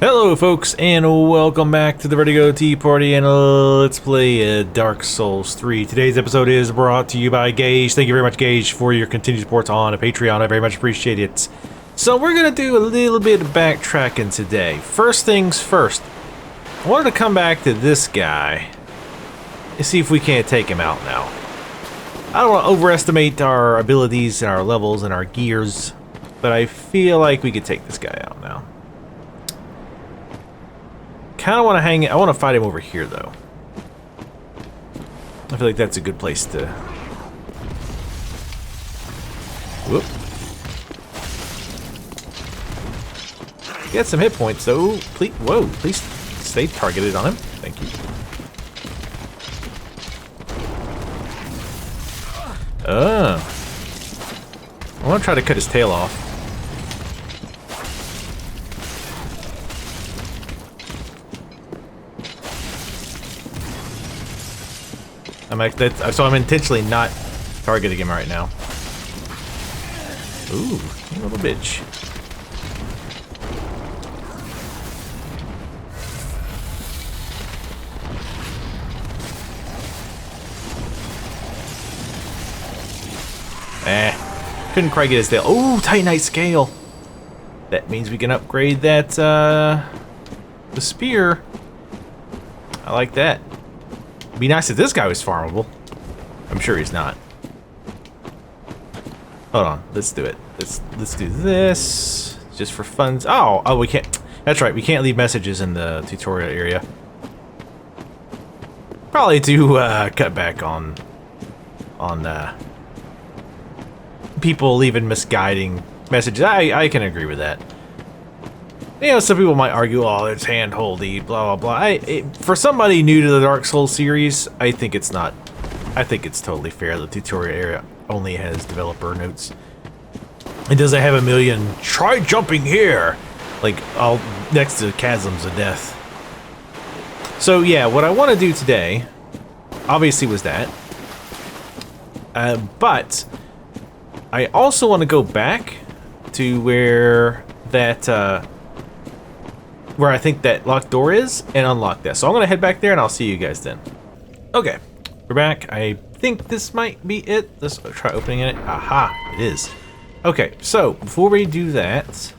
Hello folks, and welcome back to the Ready to Go Tea Party, and let's play Dark Souls 3. Today's episode is brought to you by Gage. Thank you very much, Gage, for your continued support on Patreon. I very much appreciate it. So we're going to do a little bit of backtracking today. First things first, I wanted to come back to this guy and see if we can't take him out now. I don't want to overestimate our abilities and our levels and our gears, but I feel like we could take this guy out now. Kind of want to hang. I want to fight him over here, though. I feel like that's a good place to. Whoop. Get some hit points, though. Please, whoa! Please stay targeted on him. Thank you. I want to try to cut his tail off. So I'm intentionally not targeting him right now. Ooh, you little bitch. Couldn't quite get his tail. Ooh, Titanite scale. That means we can upgrade that, the spear. I like that. It'd be nice if this guy was farmable. I'm sure he's not. Hold on, let's do it. Let's do this just for fun. Oh, we can't. That's right, we can't leave messages in the tutorial area. Probably to cut back on people leaving misguiding messages. I can agree with that. You know, some people might argue, oh, it's hand-holdy, blah, blah, blah. For somebody new to the Dark Souls series, I think it's not. I think it's totally fair. The tutorial area only has developer notes. It doesn't have a million, try jumping here, like, all next to chasms of death. So, yeah, what I want to do today, obviously, was that. But I also want to go back to where that, where I think that locked door is, and unlock that. So I'm gonna head back there and I'll see you guys then. Okay, we're back. I think this might be it. Let's try opening it. Aha, it is. Okay, so before we do that,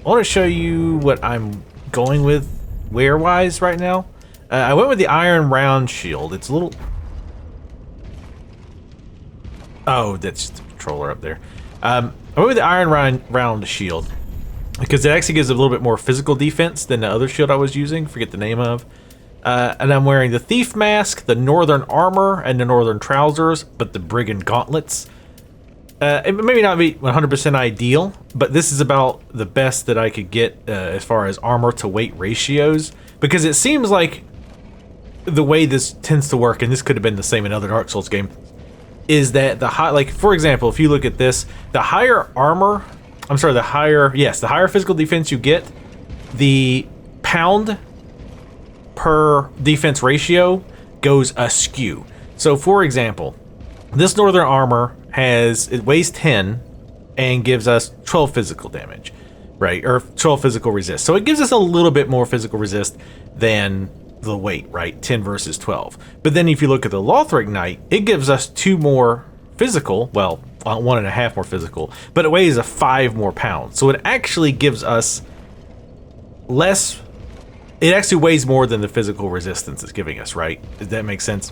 I want to show you what I'm going with wear-wise right now. I went with the iron round shield. It's a little... Oh, that's just the controller up there. I went with the iron round shield, because it actually gives a little bit more physical defense than the other shield I was using. Forget the name of. And I'm wearing the thief mask, the northern armor, and the northern trousers, but the brigand gauntlets. It may not be 100% ideal, but this is about the best that I could get as far as armor to weight ratios, because it seems like the way this tends to work, and this could have been the same in other Dark Souls game, is that the high, like for example, if you look at this, the higher armor. I'm sorry, the higher physical defense you get, the pound per defense ratio goes askew. So for example, this northern armor it weighs 10 and gives us 12 physical damage, right? Or 12 physical resist. So it gives us a little bit more physical resist than the weight, right? 10 versus 12. But then if you look at the Lothric Knight, it gives us 2 more physical, well, 1.5 more physical, but it weighs 5 more pounds. So it actually gives us less. It actually weighs more than the physical resistance it's giving us, right? Does that make sense?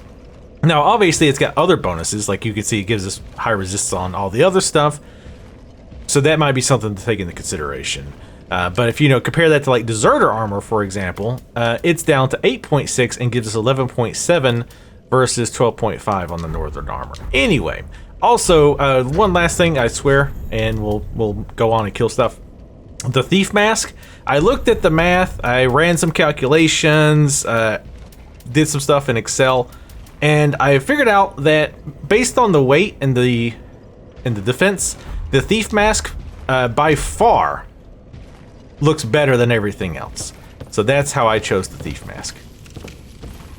Now, obviously, it's got other bonuses. Like you can see, it gives us high resistance on all the other stuff. So that might be something to take into consideration. But if you compare that to like Deserter armor, for example, it's down to 8.6 and gives us 11.7 versus 12.5 on the northern armor. Anyway. Also, one last thing, I swear, and we'll go on and kill stuff. The thief mask. I looked at the math. I ran some calculations. Did some stuff in Excel, and I figured out that based on the weight and the defense, the thief mask by far looks better than everything else. So that's how I chose the thief mask.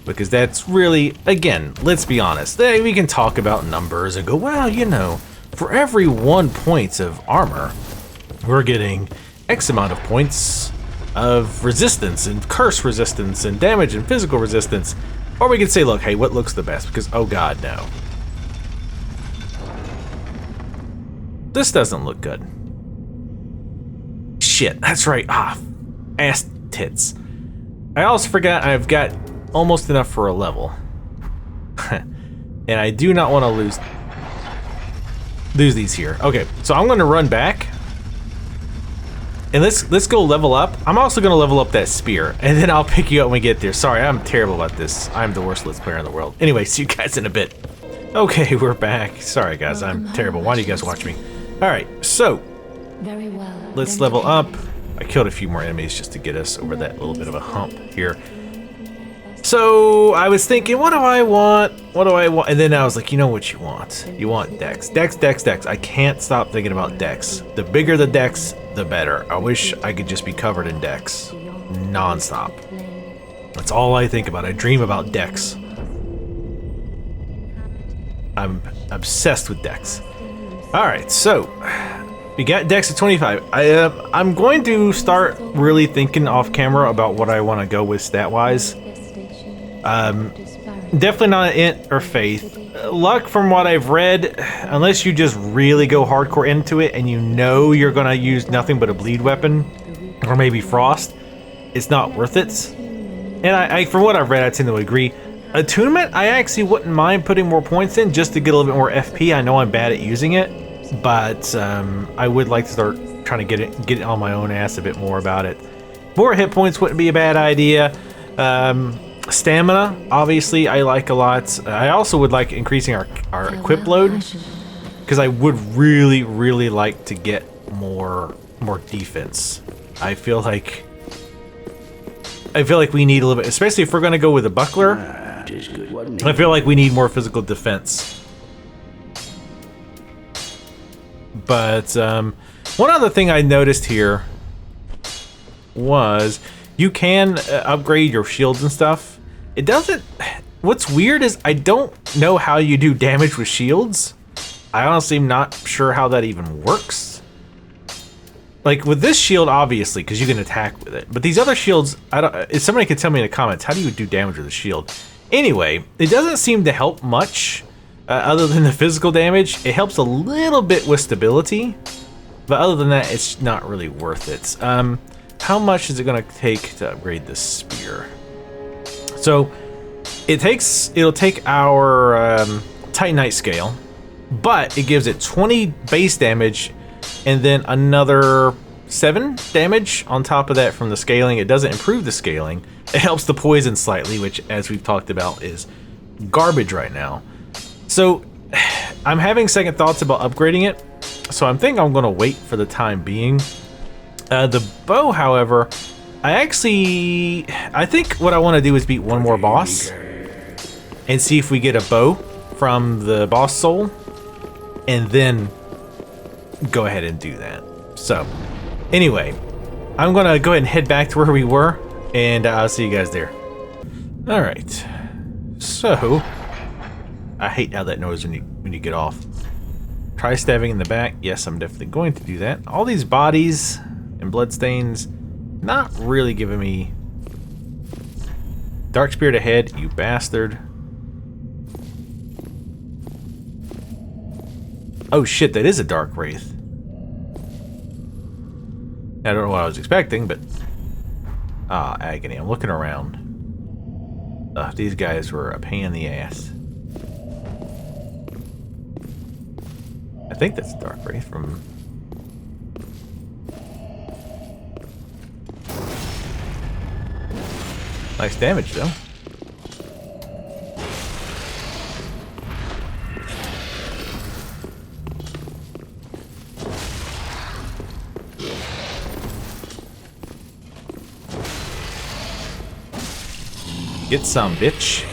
Because that's really, again, let's be honest, we can talk about numbers and go, well, for every 1 point of armor, we're getting X amount of points of resistance and curse resistance and damage and physical resistance. Or we could say, look, hey, what looks the best? Because, oh god, no. This doesn't look good. Shit, that's right. Ah, ass tits. I also forgot I've got almost enough for a level. And I do not want to lose these here. Okay, so I'm going to run back. And let's go level up. I'm also going to level up that spear. And then I'll pick you up when we get there. Sorry, I'm terrible about this. I'm the worst Let's Player in the world. Anyway, see you guys in a bit. Okay, we're back. Sorry, guys, I'm terrible. Why do you guys watch me? Alright, so Very well. let's level up. I killed a few more enemies just to get us over that little bit of a hump here. So I was thinking, what do I want? What do I want? And then I was like, you know what you want? You want Dex. Dex, Dex, Dex. I can't stop thinking about Dex. The bigger the Dex, the better. I wish I could just be covered in Dex non-stop. That's all I think about. I dream about Dex. I'm obsessed with Dex. Alright, so we got Dex at 25. I'm going to start really thinking off camera about what I want to go with stat-wise. Definitely not an int or faith. Luck, from what I've read, unless you just really go hardcore into it and you know you're gonna use nothing but a bleed weapon, or maybe frost, it's not worth it. And I from what I've read, I tend to agree. Attunement, I actually wouldn't mind putting more points in just to get a little bit more FP. I know I'm bad at using it, but I would like to start trying to get it on my own ass a bit more about it. More hit points wouldn't be a bad idea. Stamina, obviously, I like a lot. I also would like increasing our equip load, because I would really, really like to get more defense. I feel like we need a little bit, especially if we're going to go with a buckler. I feel like we need more physical defense. But one other thing I noticed here was you can upgrade your shields and stuff. It doesn't... What's weird is I don't know how you do damage with shields. I honestly am not sure how that even works. Like with this shield, obviously, because you can attack with it. But these other shields, I don't... If somebody could tell me in the comments, how do you do damage with a shield? Anyway, it doesn't seem to help much other than the physical damage. It helps a little bit with stability. But other than that, it's not really worth it. How much is it going to take to upgrade this spear? So it'll take our Titanite scale, but it gives it 20 base damage and then another 7 damage on top of that from the scaling. It doesn't improve the scaling. It helps the poison slightly, which, as we've talked about, is garbage right now. So I'm having second thoughts about upgrading it. So I'm thinking I'm going to wait for the time being. The bow, however, I think what I want to do is beat one more boss and see if we get a bow from the boss soul, and then go ahead and do that. So anyway, I'm gonna go ahead and head back to where we were, and I'll see you guys there. All right, so I hate how that noise when you get off. Try stabbing in the back. Yes, I'm definitely going to do that. All these bodies and bloodstains not really giving me... Dark Spirit ahead, you bastard. Oh shit, that is a Dark Wraith. I don't know what I was expecting, but... Ah, agony. I'm looking around. These guys were a pain in the ass. I think that's a Dark Wraith from... Nice damage, though. Get some, bitch.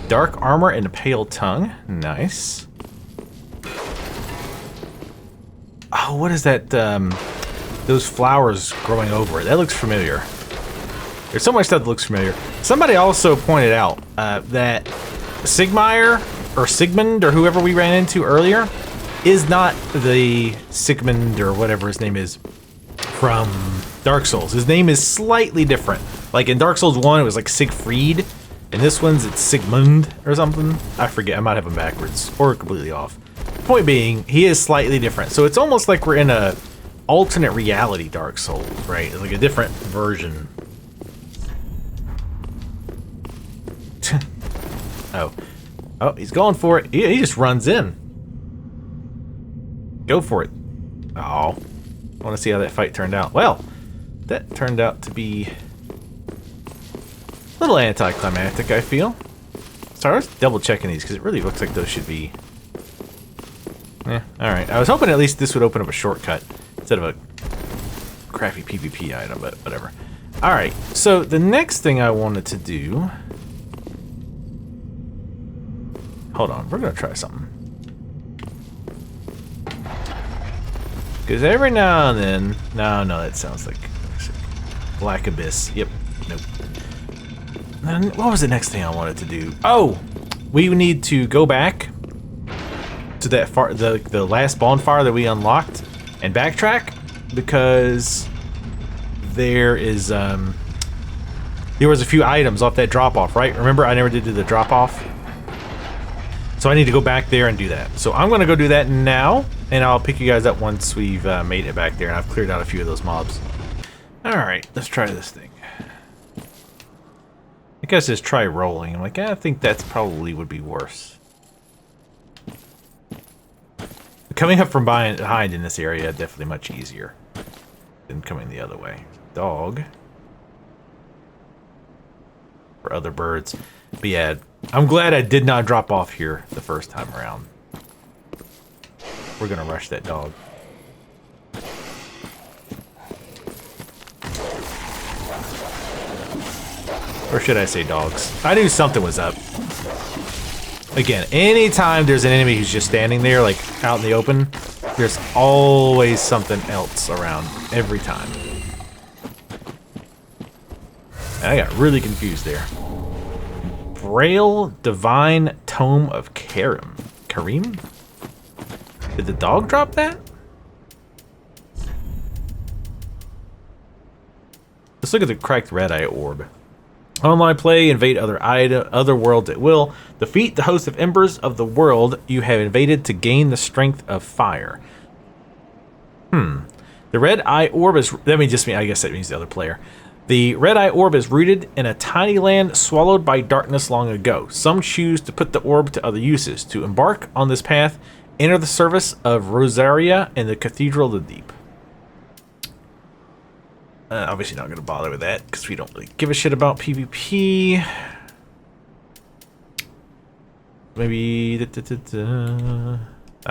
Dark armor and a pale tongue. Nice. Oh, what is that? Those flowers growing over it. That looks familiar. There's so much stuff that looks familiar. Somebody also pointed out that Sigmire, or Sigmund, or whoever we ran into earlier, is not the Sigmund, or whatever his name is, from Dark Souls. His name is slightly different. Like in Dark Souls 1, it was like Siegfried. In this one's, it's Sigmund or something. I forget. I might have him backwards or completely off. Point being, he is slightly different. So it's almost like we're in a alternate reality Dark Souls, right? It's like a different version. Oh, he's going for it. He just runs in. Go for it. Oh, I want to see how that fight turned out. Well, that turned out to be a little anticlimactic, I feel. Sorry, I was double checking these because it really looks like those should be. Yeah, alright. I was hoping at least this would open up a shortcut instead of a crappy PvP item, but whatever. Alright, so the next thing I wanted to do. Hold on, we're going to try something. Because every now and then. No, that sounds like Black Abyss. Yep, nope. And what was the next thing I wanted to do? Oh, we need to go back to that the last bonfire that we unlocked and backtrack because there is there was a few items off that drop off, right? Remember, I never did do the drop off, so I need to go back there and do that. So I'm gonna go do that now, and I'll pick you guys up once we've made it back there and I've cleared out a few of those mobs. All right, let's try this thing. I guess just try rolling. I'm like, I think that's probably would be worse. Coming up from behind in this area definitely much easier than coming the other way. Dog. For other birds. But yeah, I'm glad I did not drop off here the first time around. We're gonna rush that dog. Or should I say dogs? I knew something was up. Again, anytime there's an enemy who's just standing there, like out in the open, there's always something else around every time. And I got really confused there. Braille Divine Tome of Karim? Did the dog drop that? Let's look at the cracked red eye orb. Online play, invade other worlds at will. Defeat the host of embers of the world you have invaded to gain the strength of fire. The red eye orb is... That means just me. I guess that means the other player. The red eye orb is rooted in a tiny land swallowed by darkness long ago. Some choose to put the orb to other uses. To embark on this path, enter the service of Rosaria in the Cathedral of the Deep. Obviously not going to bother with that because we don't really give a shit about PvP. Maybe...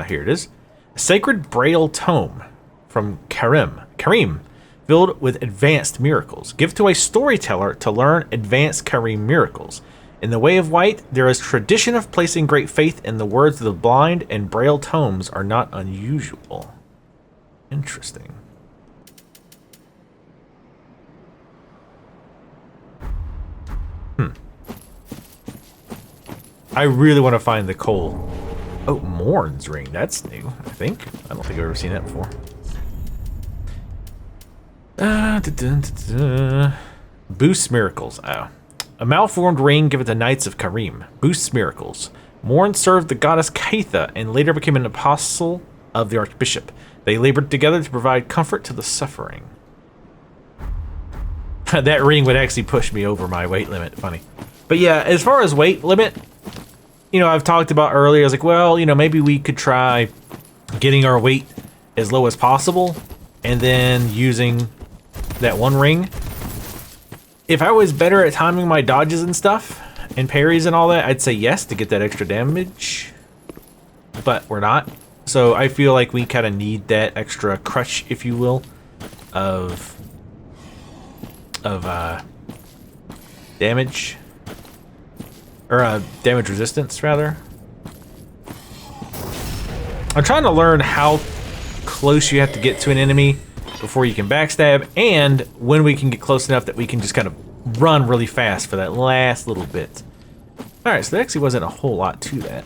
here it is. A sacred Braille tome from Karim, filled with advanced miracles. Give to a storyteller to learn advanced Karim miracles. In the way of white, there is tradition of placing great faith in the words of the blind, and Braille tomes are not unusual. Interesting. I really want to find the coal. Oh, Morn's ring. That's new, I think. I don't think I've ever seen that before. Boosts miracles. Oh. A malformed ring given to Knights of Karim. Boosts miracles. Morn served the goddess Kaitha and later became an apostle of the Archbishop. They labored together to provide comfort to the suffering. That ring would actually push me over my weight limit. Funny. But yeah, as far as weight limit, you know, I've talked about earlier, I was like, well, you know, maybe we could try getting our weight as low as possible and then using that one ring. If I was better at timing my dodges and stuff and parries and all that, I'd say yes to get that extra damage, but we're not. So I feel like we kind of need that extra crutch, if you will, of damage. Or damage resistance, rather. I'm trying to learn how close you have to get to an enemy before you can backstab, and when we can get close enough that we can just kind of run really fast for that last little bit. Alright, so there actually wasn't a whole lot to that,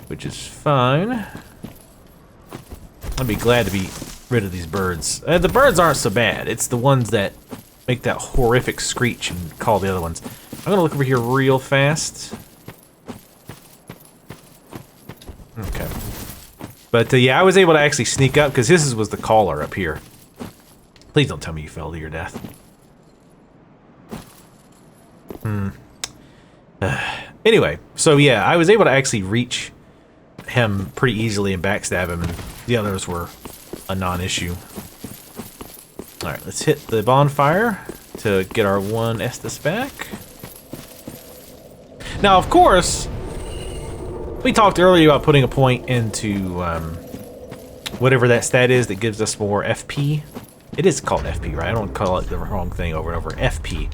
which is fine. I'd be glad to be rid of these birds. The birds aren't so bad. It's the ones that make that horrific screech and call the other ones. I'm gonna look over here real fast. Okay. But yeah, I was able to actually sneak up because this was the caller up here. Please don't tell me you fell to your death. Anyway, so yeah, I was able to actually reach him pretty easily and backstab him, and the others were a non-issue. Alright, let's hit the bonfire to get our one Estus back. Now, of course, we talked earlier about putting a point into whatever that stat is that gives us more FP. It is called FP, right? I don't call it the wrong thing over and over. FP.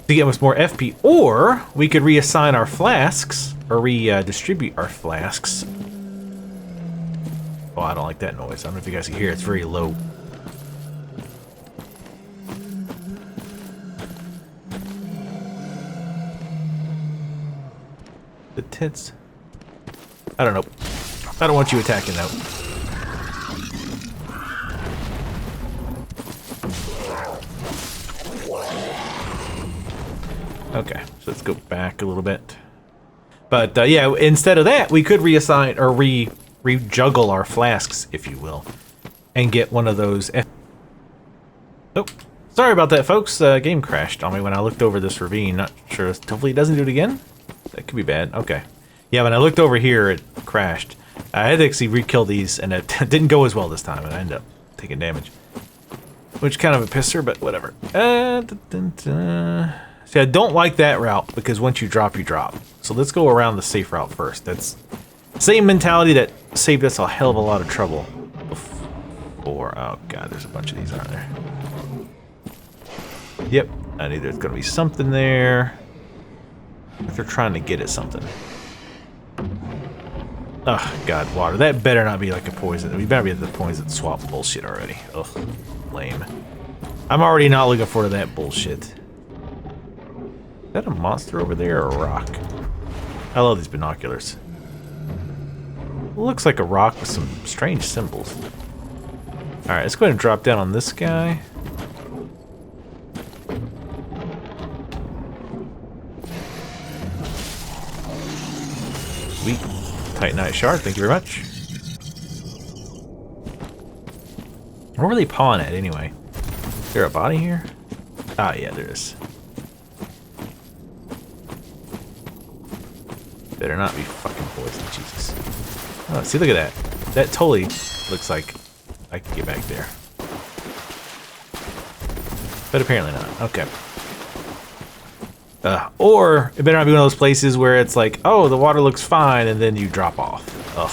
To get us more FP, or we could reassign our flasks, or redistribute our flasks. Oh, I don't like that noise. I don't know if you guys can hear it. It's very low. The tits. I don't know. I don't want you attacking though. Okay, so let's go back a little bit. But yeah, instead of that, we could reassign or re-juggle our flasks, if you will, and get one of those. Oh, sorry about that, folks. Game crashed on me when I looked over this ravine. Not sure. Hopefully, it doesn't do it again. That could be bad. Okay. Yeah, when I looked over here, it crashed. I had to actually re-kill these, and it didn't go as well this time, and I ended up taking damage. Which kind of a pisser, but whatever. See, I don't like that route, because once you drop, you drop. So let's go around the safe route first. That's the same mentality that saved us a hell of a lot of trouble before. Oh god, there's a bunch of these, aren't there? Yep, I knew there's gonna be something there. If they're trying to get at something. Oh god, water. That better not be like a poison. We better be at the poison swap bullshit already. Ugh, lame. I'm already not looking forward to that bullshit. Is that a monster over there or a rock? I love these binoculars. Looks like a rock with some strange symbols. Alright, let's go ahead and drop down on this guy. Sweet. Titanite shard, thank you very much. Where were they pawing at anyway? Is there a body here? Ah, yeah, there is. Better not be fucking poison, Jesus. Oh, see, look at that. That totally looks like I can get back there. But apparently not. Okay. Or it better not be one of those places where it's like, oh, the water looks fine, and then you drop off. Ugh.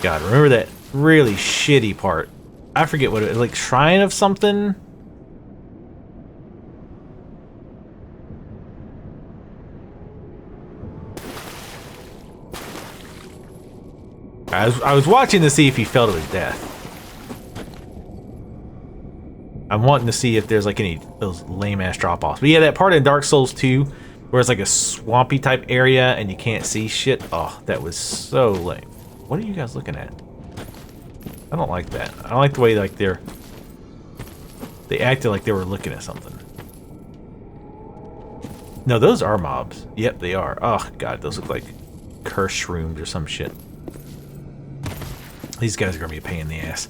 God, remember that really shitty part. I forget what it was, like Shrine of something? I was watching to see if he fell to his death. I'm wanting to see if there's like any those lame-ass drop-offs. But yeah, that part in Dark Souls 2, where it's like a swampy type area and you can't see shit. Oh, that was so lame. What are you guys looking at? I don't like that. I don't like the way like they acted like they were looking at something. No, those are mobs. Yep, they are. Oh god, those look like curse shrooms or some shit. These guys are gonna be a pain in the ass.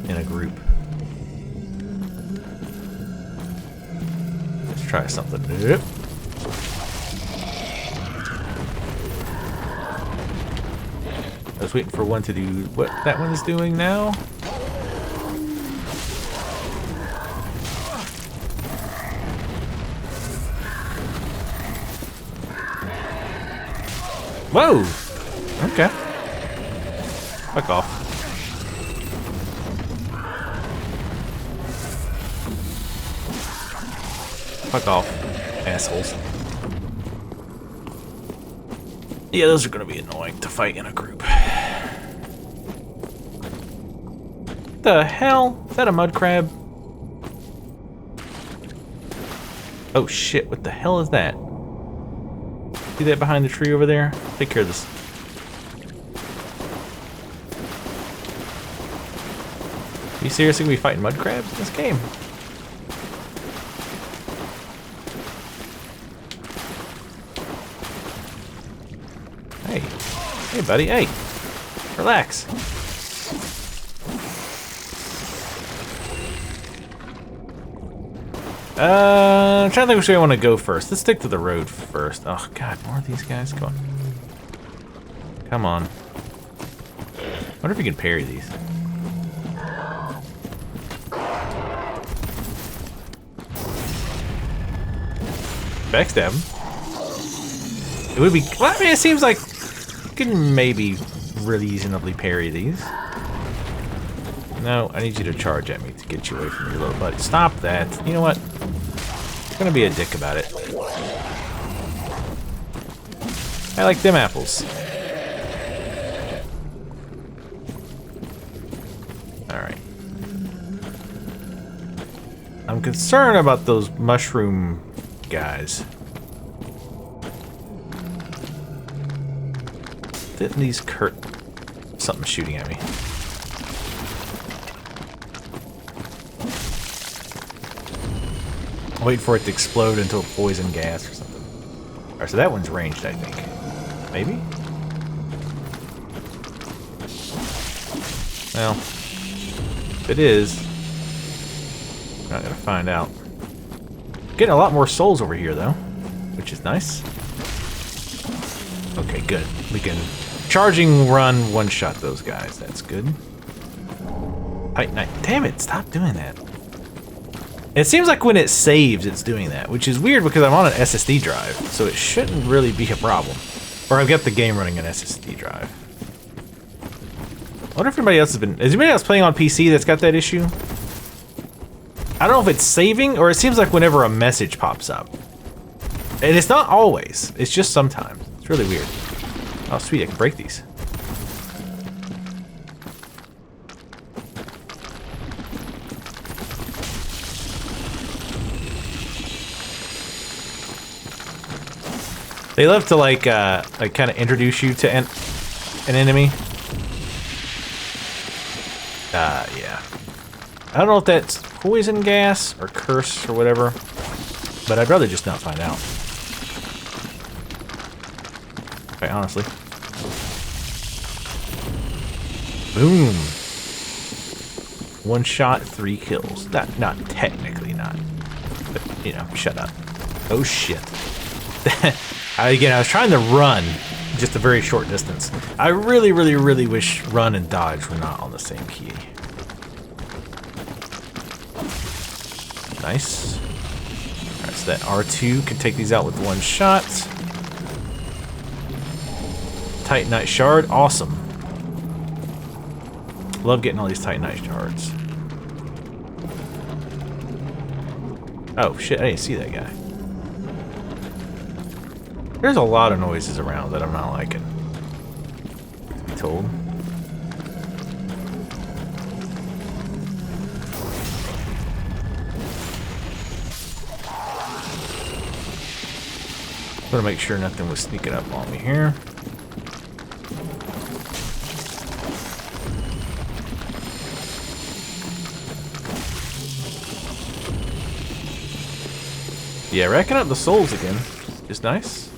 In a group. Let's try something. Yep. I was waiting for one to do what that one is doing now. Whoa! Okay. Fuck off. Fuck off, assholes. Yeah, those are gonna be annoying to fight in a group. The hell? Is that a mud crab? Oh shit, what the hell is that? See that behind the tree over there? Take care of this. You seriously gonna be fighting mud crabs in this game? Hey. Hey, buddy. Hey. Relax. I'm trying to think which way I want to go first. Let's stick to the road first. Oh, God. More of these guys? Come on. Come on. I wonder if we can parry these. Backstab him. It would be... Well, I mean, it seems like you can maybe reasonably parry these. No, I need you to charge at me to get you away from your little buddy. Stop that. You know what? I'm gonna be a dick about it. I like them apples. Alright. I'm concerned about those mushroom guys. Didn't these Kurt... Something's shooting at me. Wait for it to explode into a poison gas or something. Alright, so that one's ranged, I think. Maybe? Well, if it is, we're not gonna find out. Getting a lot more souls over here, though, which is nice. Okay, good. We can charging run one-shot those guys. That's good. Night. Damn it! Stop doing that. It seems like when it saves, it's doing that, which is weird because I'm on an SSD drive, so it shouldn't really be a problem. Or I've got the game running an SSD drive. I wonder if anybody else has been... Is anybody else playing on PC that's got that issue? I don't know if it's saving, or it seems like whenever a message pops up. And it's not always. It's just sometimes. It's really weird. Oh, sweet. I can break these. They love to like kind of introduce you to an enemy. Yeah. I don't know if that's poison gas or curse or whatever, but I'd rather just not find out. Quite honestly. Boom. 1 shot, 3 kills. Not technically not, but you know, shut up. Oh shit. Again, I was trying to run just a very short distance. I really wish run and dodge were not on the same key. Nice. Alright, so that R2 can take these out with 1 shot. Titanite shard, awesome. Love getting all these Titanite shards. Oh shit, I didn't see that guy. There's a lot of noises around that I'm not liking, to be told. I'm gonna make sure nothing was sneaking up on me here. Yeah, racking up the souls again is nice.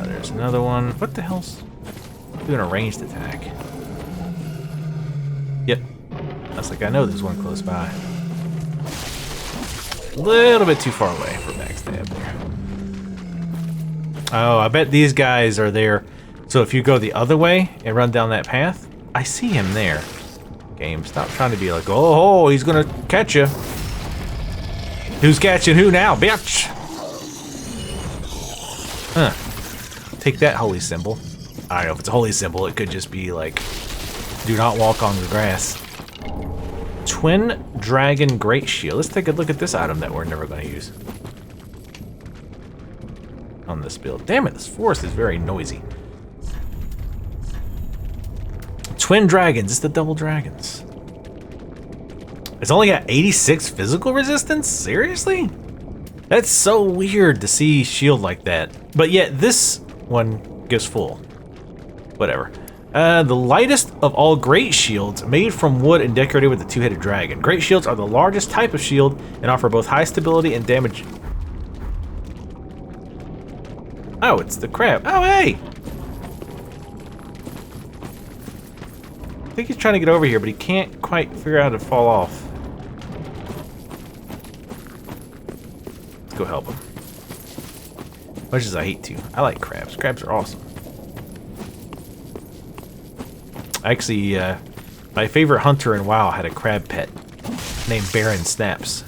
There's another one. What the hell's doing a ranged attack? Yep. I was like, I know there's one close by. A little bit too far away for backstab there. Oh, I bet these guys are there. So if you go the other way and run down that path, I see him there. Game, stop trying to be like, oh, he's gonna catch you. Who's catching who now, bitch? Huh. Take that, holy symbol. I don't know if it's a holy symbol. It could just be like, do not walk on the grass. Twin Dragon Great Shield. Let's take a look at this item that we're never going to use. On this build. Damn it, this forest is very noisy. Twin Dragons. It's the double dragons. It's only got 86 physical resistance? Seriously? That's so weird to see shield like that. But yet this one gives full. Whatever. The lightest of all great shields, made from wood and decorated with a two-headed dragon. Great shields are the largest type of shield and offer both high stability and damage. Oh, it's the crab. Oh, hey! I think he's trying to get over here, but he can't quite figure out how to fall off. Let's go help him. Much as I hate to. I like crabs. Crabs are awesome. Actually, my favorite hunter in WoW had a crab pet named Baron Snaps.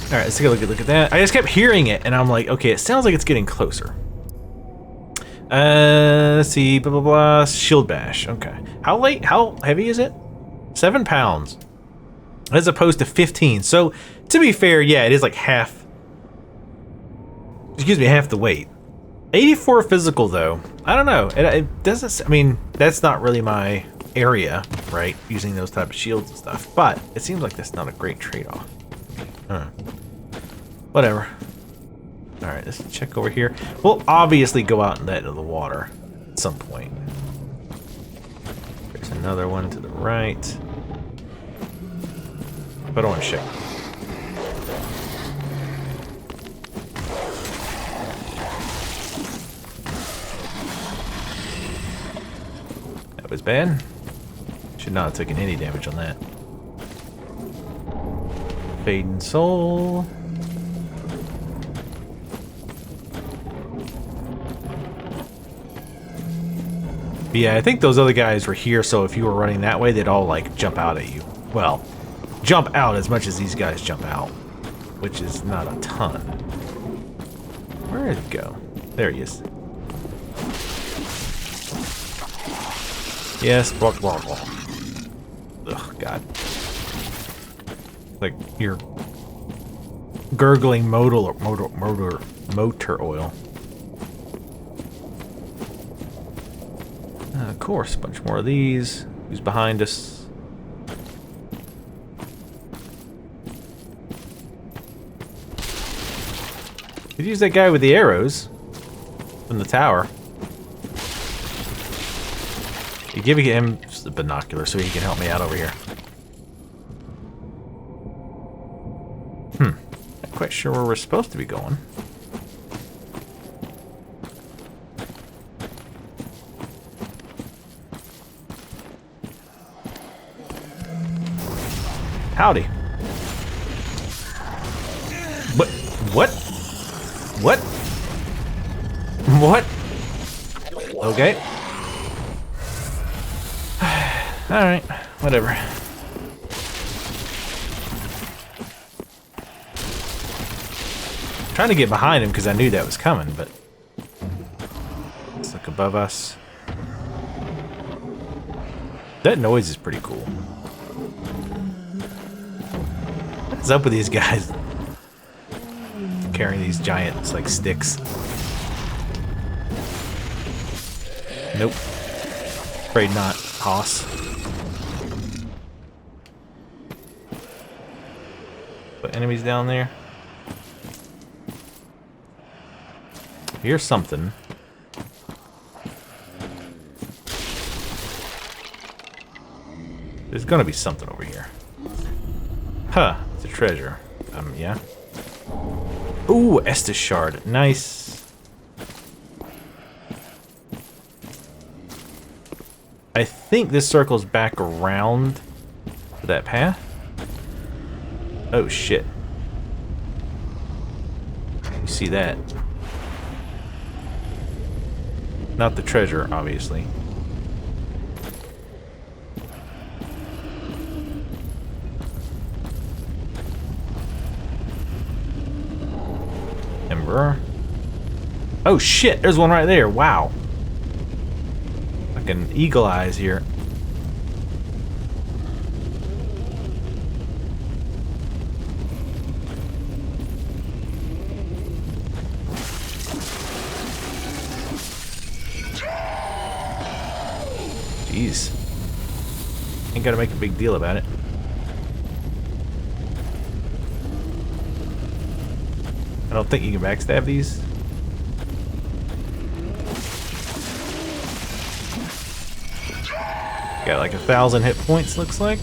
Alright, let's take a look at that. I just kept hearing it, and I'm like, okay, it sounds like it's getting closer. Let's see, blah, blah, blah. Shield bash, okay. How heavy is it? 7 pounds. As opposed to 15. So, to be fair, yeah, it is like half. Excuse me, half the weight. 84 physical, though. I don't know. It doesn't... I mean, that's not really my area, right? Using those type of shields and stuff. But it seems like that's not a great trade-off. Whatever. Alright, let's check over here. We'll obviously go out into the water at some point. There's another one to the right. But I don't want to check. That was bad. Should not have taken any damage on that. Fading soul. But yeah, I think those other guys were here, so if you were running that way, they'd all, like, jump out at you. Well, jump out as much as these guys jump out, which is not a ton. Where did it go? There he is. Yes, walk, walk, walk. Ugh, God. Like you're gurgling motor oil. Of course, a bunch more of these. Who's behind us? Could use that guy with the arrows from the tower. You give him the binocular so he can help me out over here. Not quite sure where we're supposed to be going. Howdy. What? What? What? What? Okay. Alright, whatever. Trying to get behind him because I knew that was coming, but let's look above us. That noise is pretty cool. What's up with these guys carrying these giants like sticks? Nope. Afraid not, Hoss. Put enemies down there. Here's something. There's gonna be something over here. Huh, it's a treasure. Yeah. Ooh, Estus shard. Nice. I think this circles back around to that path. Oh shit. You see that? Not the treasure, obviously. Ember. Oh shit, there's one right there. Wow. Fucking eagle eyes here. Jeez. Ain't gotta make a big deal about it. I don't think you can backstab these. Got like 1,000 hit points, looks like.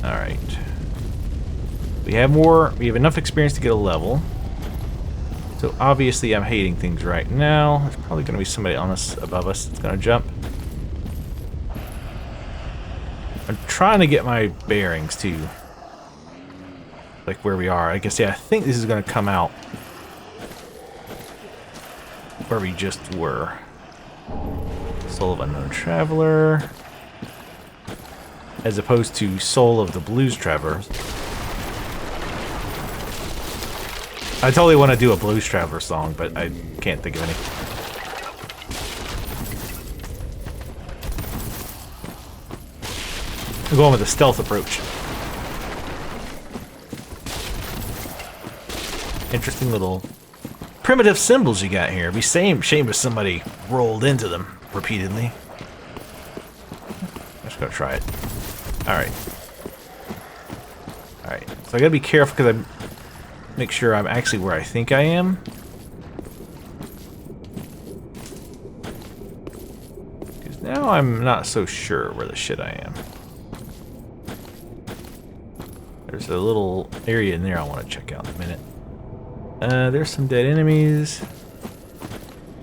Alright. We have enough experience to get a level. So obviously I'm hating things right now. There's probably going to be somebody on us above us that's going to jump. I'm trying to get my bearings too. Like where we are. I guess, yeah, I think this is going to come out where we just were. Soul of Unknown Traveler. As opposed to Soul of the Blues Traveler. I totally want to do a Blues Traveler song, but I can't think of any. I'm going with a stealth approach. Interesting little primitive symbols you got here. It'd be shame if somebody rolled into them repeatedly. I'm just gonna try it. Alright. Alright. So I gotta be careful because I make sure I'm actually where I think I am. Because now I'm not so sure where the shit I am. There's a little area in there I want to check out in a minute. There's some dead enemies. Is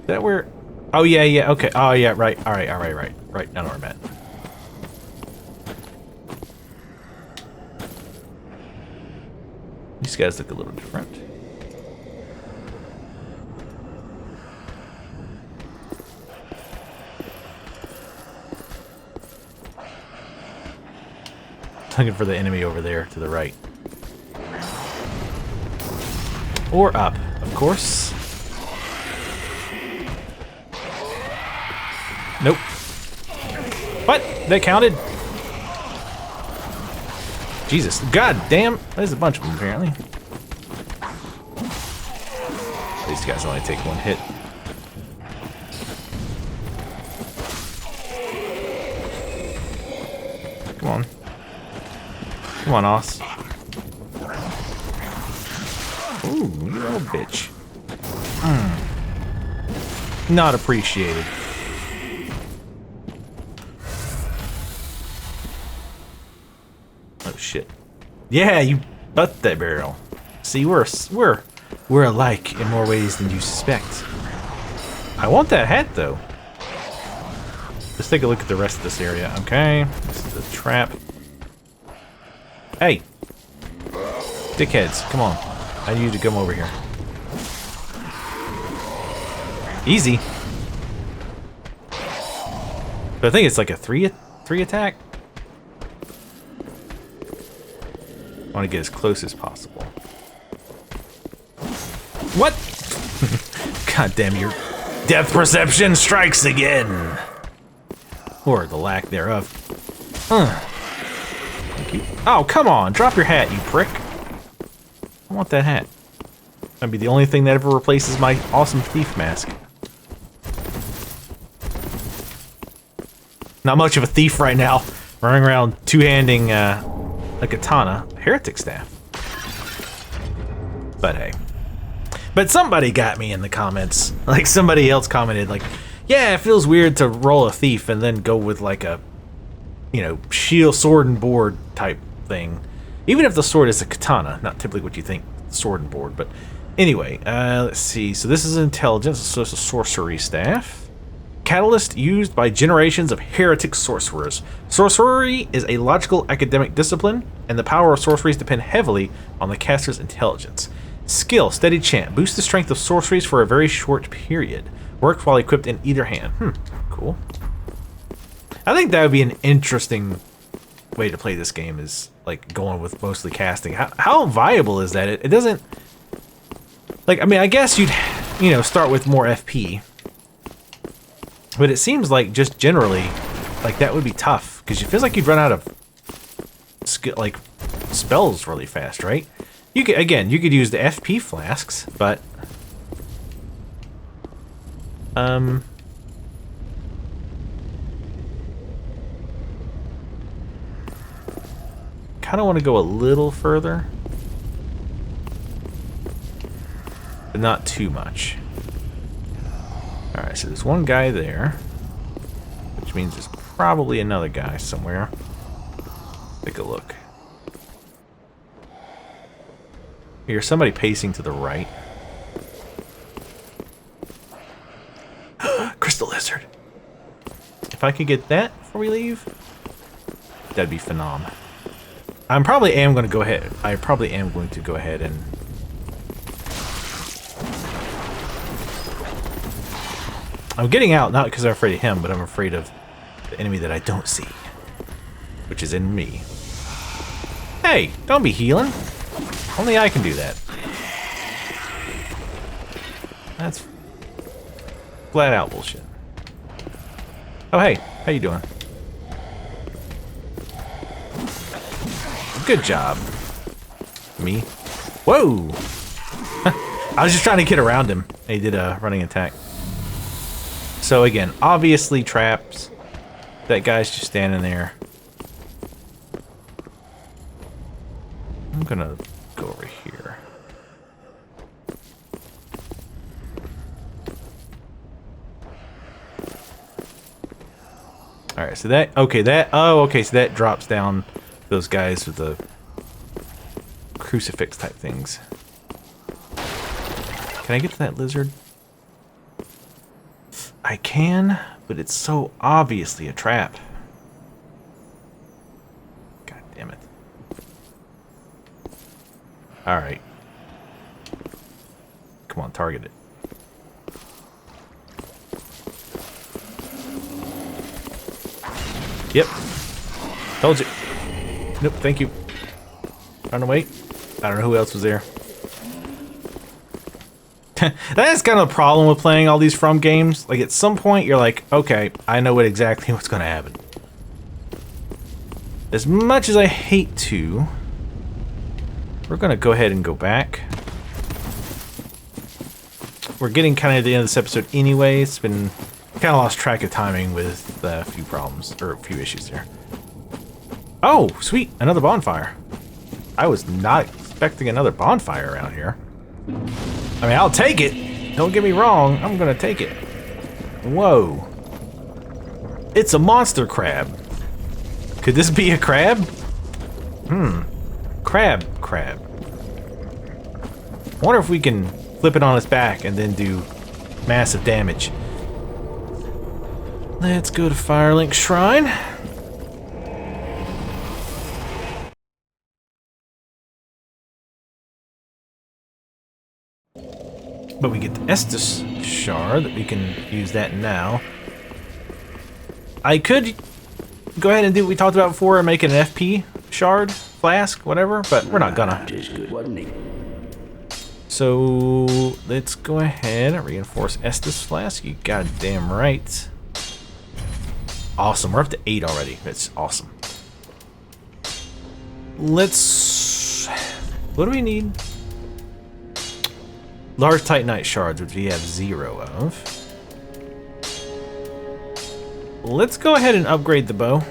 that where? Oh yeah, yeah, okay. Oh yeah, right. Alright, right. Right, now where I'm at. These guys look a little different. Looking for the enemy over there to the right. Or up, of course. Nope. What? That counted? Jesus. God damn. There's a bunch of them, apparently. These guys only take one hit. Come on. Come on, Oss. Ooh, you little bitch. Not appreciated. Oh shit. Yeah, you butt that barrel. See, we're alike in more ways than you suspect. I want that hat though. Let's take a look at the rest of this area. Okay, this is a trap. Hey, dickheads, come on. I need you to come over here. Easy. But I think it's like a three attack. I want to get as close as possible. What? God damn, your depth perception strikes again. Or the lack thereof. Thank you. Oh, come on. Drop your hat, you prick. I want that hat. That'd be the only thing that ever replaces my awesome thief mask. Not much of a thief right now. Running around two-handing a katana. Heretic staff. But hey. But somebody got me in the comments. Like somebody else commented like, yeah, it feels weird to roll a thief and then go with like a, you know, shield, sword and board type thing. Even if the sword is a katana, not typically what you think, sword and board. But anyway, let's see. So this is intelligence, so it's a sorcery staff. Catalyst used by generations of heretic sorcerers. Sorcery is a logical academic discipline, and the power of sorceries depend heavily on the caster's intelligence. Skill, steady chant. Boost the strength of sorceries for a very short period. Works while equipped in either hand. Cool. I think that would be an interesting way to play this game, is like going with mostly casting. How viable is that? It doesn't... Like, I mean, I guess you'd, you know, start with more FP. But it seems like just generally, like that would be tough. Because it feels like you'd run out of like spells really fast, right? You could, again, you could use the FP flasks, but kind of want to go a little further, but not too much. All Alright, so there's one guy there, which means there's probably another guy somewhere. Take a look. Here's somebody pacing to the right. Crystal lizard. If I could get that before we leave, that'd be phenomenal. I probably am going to go ahead and I'm getting out, not because I'm afraid of him, but I'm afraid of the enemy that I don't see, which is in me. Hey, don't be healing. Only I can do that. That's flat out bullshit. Oh, hey, how you doing? Good job. Me? Whoa! I was just trying to get around him. He did a running attack. So again, obviously traps. That guy's just standing there. I'm gonna go over here. Alright, so that, okay, so that drops down those guys with the crucifix type things. Can I get to that lizard? I can, but it's so obviously a trap. God damn it. Alright. Come on, target it. Yep. Told you. Nope, thank you. Run away. I don't know who else was there. That's kind of a problem with playing all these From games. Like, at some point, you're like, okay, I know exactly what's going to happen. As much as I hate to, we're going to go ahead and go back. We're getting kind of at the end of this episode anyway. It's been kind of lost track of timing with a few problems, or a few issues there. Oh, sweet, another bonfire. I was not expecting another bonfire around here. I mean, I'll take it. Don't get me wrong, I'm gonna take it. Whoa. It's a monster crab. Could this be a crab? Crab. I wonder if we can flip it on its back and then do massive damage. Let's go to Firelink Shrine. But we get the Estus shard that we can use that now. I could go ahead and do what we talked about before and make an FP shard, flask, whatever, but we're not gonna. So let's go ahead and reinforce Estus flask. You goddamn right. Awesome, we're up to 8 already. That's awesome. Let's... what do we need? Large Titanite shards, which we have 0 of. Let's go ahead and upgrade the bow.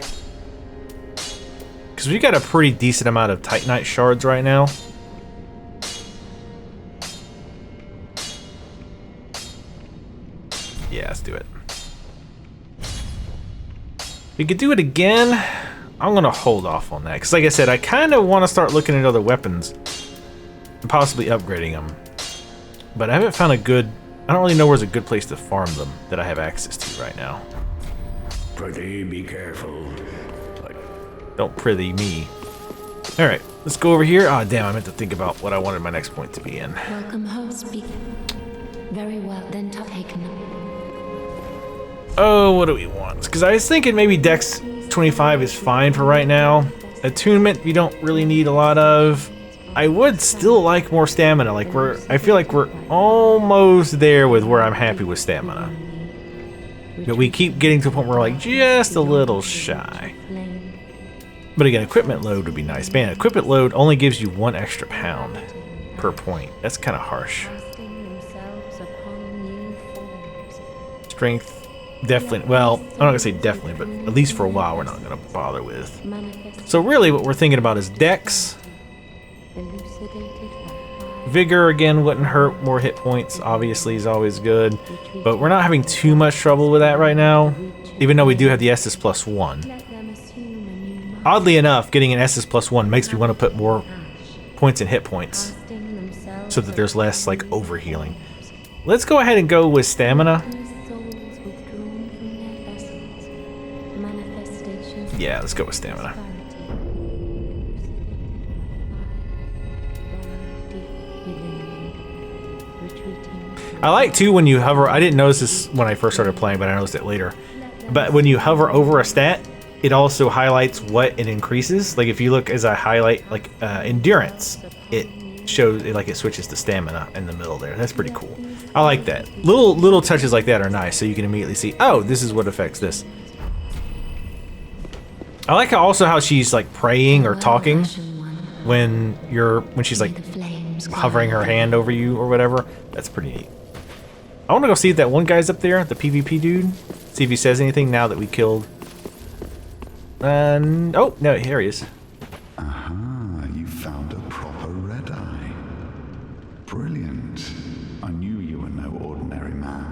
Because we got a pretty decent amount of Titanite shards right now. Yeah, let's do it. We could do it again. I'm going to hold off on that. Because like I said, I kind of want to start looking at other weapons. And possibly upgrading them. But I haven't found a good... I don't really know where's a good place to farm them that I have access to right now. Prithee, be careful. Like, don't prithee me. Alright, let's go over here. Ah, damn, I meant to think about what I wanted my next point to be in. Welcome home, speak. Very well, then taken. Oh, what do we want? Because I was thinking maybe Dex 25 is fine for right now. Attunement, we don't really need a lot of. I would still like more stamina. Like I feel like we're almost there with where I'm happy with stamina. But we keep getting to a point where we're like just a little shy. But again, equipment load would be nice. Man, equipment load only gives you 1 extra pound per point. That's kind of harsh. Strength, definitely. Well, I'm not gonna say definitely, but at least for a while we're not gonna bother with. So really what we're thinking about is Dex, Vigor, again, wouldn't hurt. More hit points, obviously, is always good. But we're not having too much trouble with that right now, even though we do have the Estus +1. Oddly enough, getting an Estus +1 makes me want to put more points in hit points, so that there's less, like, overhealing. Let's go ahead and go with stamina. Yeah, let's go with stamina. I like too when you hover, I didn't notice this when I first started playing, but I noticed it later. But when you hover over a stat, it also highlights what it increases. Like if you look as I highlight like endurance, it shows it, like it switches to stamina in the middle there. That's pretty cool. I like that. Little touches like that are nice, so you can immediately see, oh, this is what affects this. I like also how she's like praying or talking when she's like hovering her hand over you or whatever. That's pretty neat. I want to go see if that one guy's up there, the PvP dude. See if he says anything now that we killed. And oh no, here he is. Aha, you found a proper red eye. Brilliant. I knew you were no ordinary man.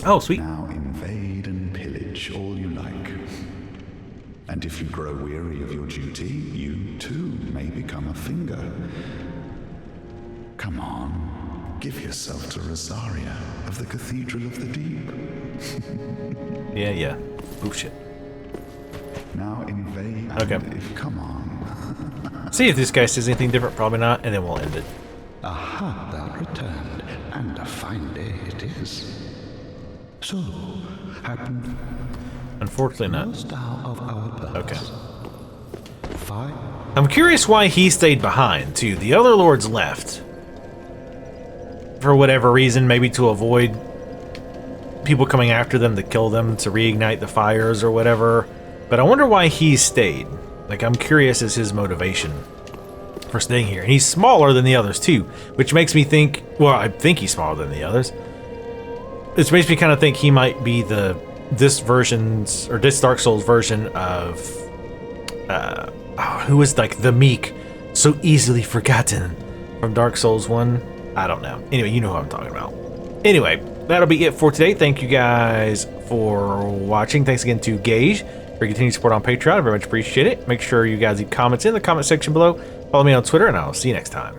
Oh, sweet. Now invade and pillage all you like. And if you grow weary of your duty, you too may become a finger. Come on, give yourself to Rosaria of the Cathedral of the Deep. Yeah. Oh shit. Now invade and Okay. come on. See if this guy says anything different. Probably not, and then we'll end it. Aha, thou returned, and a fine day it is. So, happened Unfortunately not. most of our purpose. Okay. Fire. I'm curious why he stayed behind too. The other lords left. For whatever reason, maybe to avoid people coming after them to kill them, to reignite the fires or whatever. But I wonder why he stayed. Like, I'm curious as his motivation for staying here. And he's smaller than the others too, which makes me think, well, I think he's smaller than the others. It makes me kind of think he might be this Dark Souls version of who was like the meek, so easily forgotten from Dark Souls 1. I don't know. Anyway, you know who I'm talking about. Anyway, that'll be it for today. Thank you guys for watching. Thanks again to Gage for your continued support on Patreon. I very much appreciate it. Make sure you guys leave comments in the comment section below. Follow me on Twitter, and I'll see you next time.